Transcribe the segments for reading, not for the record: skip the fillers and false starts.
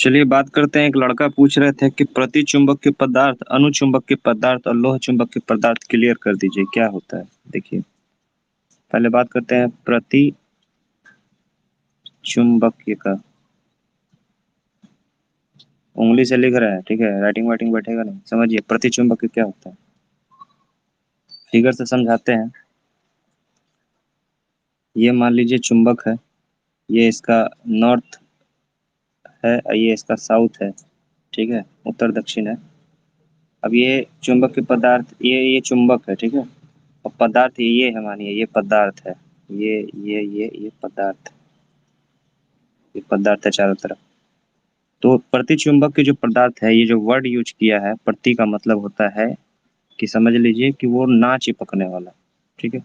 चलिए बात करते हैं। एक लड़का पूछ रहे थे कि प्रति चुंबक के पदार्थ, अनुचुंबक के पदार्थ और लोह चुंबक के पदार्थ क्लियर कर दीजिए, क्या होता है। देखिए पहले बात करते हैं प्रति चुंबकीय का। उंगली से लिख रहा है, ठीक है, राइटिंग वाइटिंग बैठेगा नहीं। समझिए प्रति चुंबकीय क्या होता है, फिगर से समझाते हैं। ये मान लीजिए चुंबक है, ये इसका नॉर्थ है, ये इसका साउथ है, ठीक है, उत्तर दक्षिण है। अब ये चुंबक के पदार्थ, ये चुंबक है, ठीक है, और पदार्थ ये है, मानिए ये पदार्थ है, ये पदार्थ, ये पदार्थ है चारों तरफ। तो प्रति चुंबक के जो पदार्थ है, ये जो वर्ड यूज किया है प्रति का मतलब होता है कि समझ लीजिए कि वो ना चिपकने वाला, ठीक है,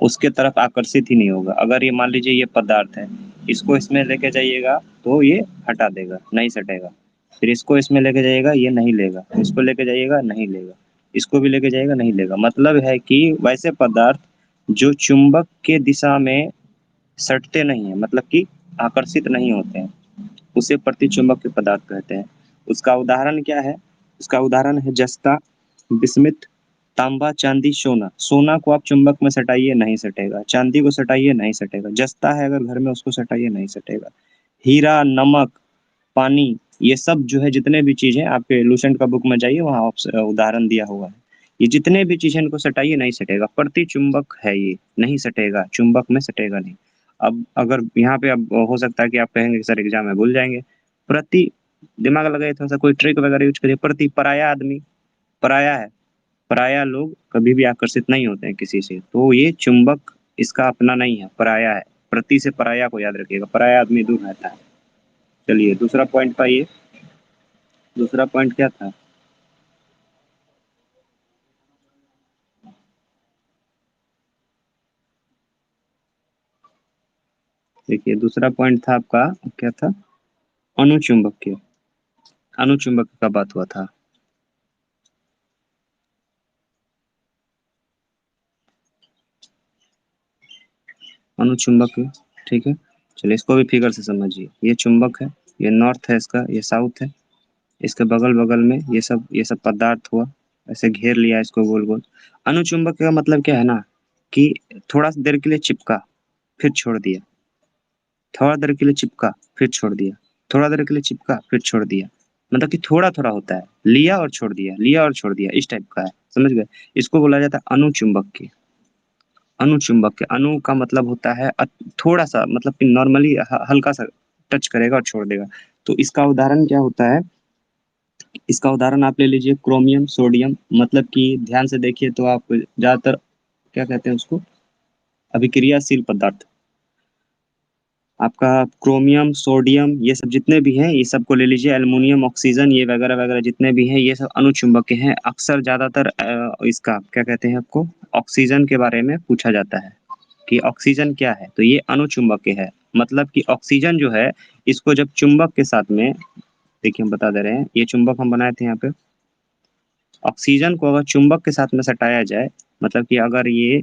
उसके तरफ आकर्षित ही नहीं होगा। अगर ये मान लीजिए ये पदार्थ है, इसको इसमें लेके जाइएगा तो ये हटा देगा, नहीं सटेगा। फिर इसको इसमें लेके जाइएगा, ये नहीं लेगा, इसको लेके जाइएगा, नहीं लेगा, इसको भी लेके जाइएगा, नहीं लेगा। मतलब है कि वैसे पदार्थ जो चुंबक के दिशा में सटते नहीं है, मतलब कि आकर्षित नहीं होते हैं, उसे प्रति चुंबक के पदार्थ कहते हैं। उसका उदाहरण क्या है, उसका उदाहरण है जस्ता, बिस्मिथ, तांबा, चांदी, सोना। सोना को आप चुंबक में सटाइए, नहीं सटेगा। चांदी को सटाइए, नहीं सटेगा। जस्ता है अगर घर में, उसको सटाइए, नहीं सटेगा। हीरा, नमक, पानी, ये सब जो है, जितने भी चीजें आपके लूसेंट का बुक में जाइए, वहाँ उदाहरण दिया हुआ है। ये जितने भी चीजें इनको सटाइए, नहीं सटेगा। प्रति चुंबक है ये, नहीं सटेगा, चुंबक में सटेगा नहीं। अब अगर यहाँ पे अब हो सकता है कि आप कहेंगे कि सर एग्जाम में भूल जाएंगे, प्रति, दिमाग लगाइए थोड़ा सा, कोई ट्रिक वगैरह यूज करिए। प्रति पराया आदमी, पराया है, पराया लोग कभी भी आकर्षित नहीं होते हैं किसी से, तो ये चुंबक इसका अपना नहीं है, पराया है। प्रति से पराया को याद रखिएगा, पराया आदमी दूर रहता है। चलिए दूसरा पॉइंट पाइए, दूसरा पॉइंट क्या था। देखिए दूसरा पॉइंट था आपका, क्या था, अनुचुंबकीय, अनुचुंबक का बात हुआ था। अनुचुंबकीय, ठीक है। चलिए इसको भी फिगर से समझिए। ये चुंबक है, ये नॉर्थ है इसका, ये साउथ है, इसके बगल बगल में ये सब पदार्थ हुआ, ऐसे घेर लिया इसको गोल गोल। अनुचुंबक का मतलब क्या है ना, कि थोड़ा सा देर के लिए चिपका, फिर छोड़ दिया, थोड़ा देर के लिए चिपका, फिर छोड़ दिया, थोड़ा देर के लिए चिपका, फिर छोड़ दिया। मतलब कि थोड़ा थोड़ा होता है, लिया और छोड़ दिया, लिया और छोड़ दिया, इस टाइप का है। समझ गए। इसको बोला जाता है अनुचुंबक के। अनुचुंबक के, अनु का मतलब होता है थोड़ा सा, मतलब कि नॉर्मली हल्का सा टच करेगा और छोड़ देगा। तो इसका उदाहरण क्या होता है, इसका उदाहरण आप ले लीजिए क्रोमियम, सोडियम। मतलब कि ध्यान से देखिए तो आप ज्यादातर क्या कहते हैं उसको, अभिक्रियाशील पदार्थ, आपका क्रोमियम, सोडियम, ये सब जितने भी हैं, ये सब को ले लीजिए, एल्युमिनियम, ऑक्सीजन, ये वगैरह वगैरह जितने भी हैं, ये सब अनुचुंबक के हैं। अक्सर ज्यादातर इसका क्या कहते हैं, आपको ऑक्सीजन के बारे में पूछा जाता है कि ऑक्सीजन क्या है, तो ये अनुचुंबक के है। मतलब कि ऑक्सीजन जो है, इसको जब चुंबक के साथ में, देखिए हम बता दे रहे हैं, ये चुंबक हम बनाए थे यहाँ पे। ऑक्सीजन को अगर चुंबक के साथ में सटाया जाए, मतलब कि अगर ये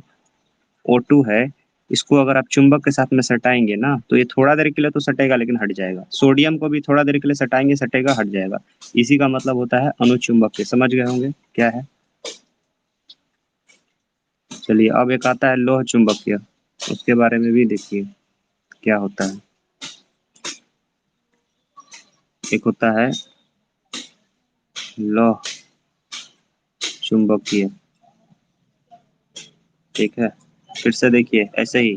O2 है, इसको अगर आप चुंबक के साथ में सटाएंगे ना, तो ये थोड़ा देर के लिए तो सटेगा लेकिन हट जाएगा। सोडियम को भी थोड़ा देर के लिए सटाएंगे, सटेगा, हट जाएगा। इसी का मतलब होता है अनुचुंबक के। समझ गए होंगे क्या है। चलिए अब एक आता है लोह चुंबकीय, उसके बारे में भी देखिए क्या होता है। एक होता है लोह चुंबकीय, ठीक है। फिर से देखिए ऐसे ही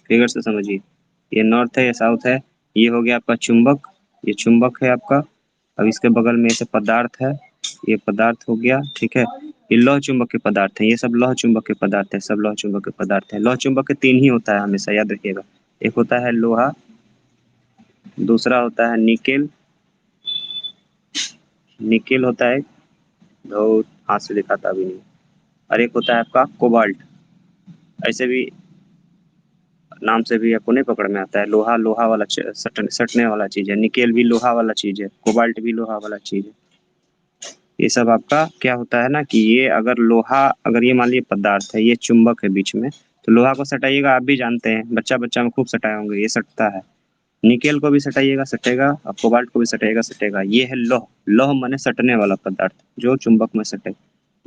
फिगर से समझिए। ये नॉर्थ है, ये साउथ है, ये हो गया आपका चुंबक, ये चुंबक है आपका। अब इसके बगल में ऐसे पदार्थ है, ये पदार्थ हो गया, ठीक है। ये लौह चुंबक के पदार्थ है, ये सब लौह चुंबक के पदार्थ है, सब लौह चुंबक के पदार्थ है। लौह चुंबक के तीन ही होता है, हमेशा याद रखिएगा। एक होता है लोहा, दूसरा होता है निकेल, निकेल होता है, धो हाथ से दिखाता भी नहीं, और एक होता है आपका कोबाल्ट। ऐसे भी नाम से भी आपको नहीं पकड़ में आता है। लोहा लोहा वाला सटने वाला चीज है, निकेल भी लोहा वाला चीज है, कोबाल्ट भी लोहा वाला चीज है। ये सब आपका क्या होता है ना, कि ये अगर लोहा, अगर ये मान लीजिए पदार्थ है, ये चुंबक है बीच में, तो लोहा को सटाइएगा, आप भी जानते हैं, बच्चा बच्चा में खूब सटाए होंगे, ये सटता है। निकेल को भी सटाइएगा सटेगा, और कोबाल्ट को भी सटेगा सटेगा। ये है लौह। लौह माने सटने वाला पदार्थ, जो चुंबक में सटे।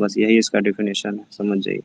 बस यही इसका डेफिनेशन है, समझ जाइए।